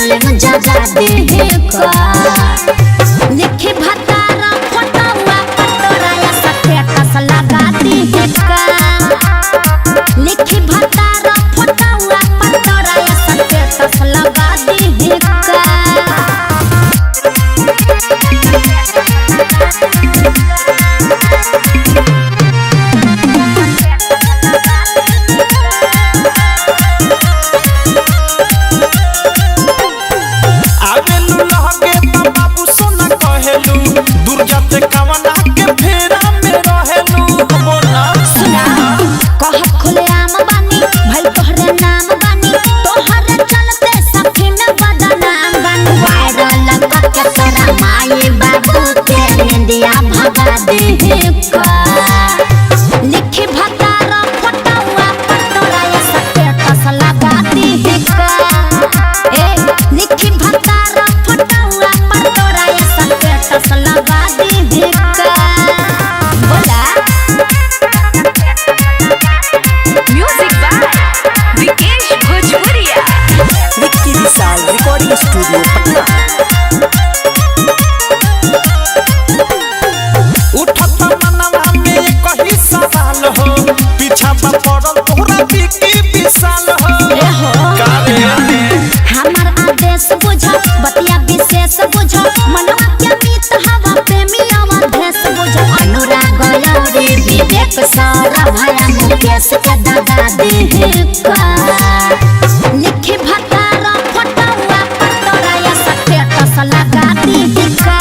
Feeling जगा दे का लिखी भतारा फोटोवा पटोरा या स्टेटस लगा दे का लिखी भतारा फोटोवा पटोरा या स्टेटस लगा दे का लिखी भतारा फोटोवा पटोरा या स्टेटस लगा दे का लिखी भतारा फोटोवा पटोरा या स्टेटस लगा दे का बोला म्यूजिक बाय विकेश भोजपुरिया विक्की विशाल रिकॉर्डिंग स्टूडियो पटना। पीछा पड़ल तोहरा विक्की विशाल हो हमार आदेश बुझो बतिया विशेष बुझो मनवा के मीत हवा प्रेमी अवधेश बुझो अनुराग गौरी विवेक सारा भया मुकेश के दादा दे का लिखी भतारा फोटोवा पटोरा या स्टेटस लगा दे का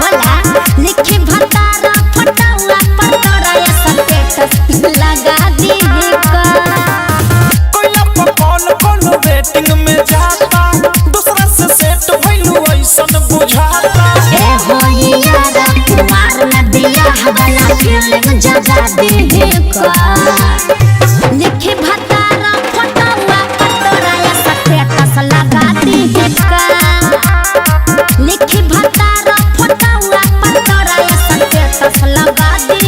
बोला लिखी भतारा फोटोवा पटोरा या स्टेटस लगा दे का वेटिंग में जाता दूसरा से सेट भइलू ऐसन बुझाता ए हो यार कुमार में दिया हवाला फीलिंग जगा दे का लिखी भतारा फोटोवा पटोरा या स्टेटस लगा दे का लिखी भतारा फोटोवा पटोरा या स्टेटस लगा दे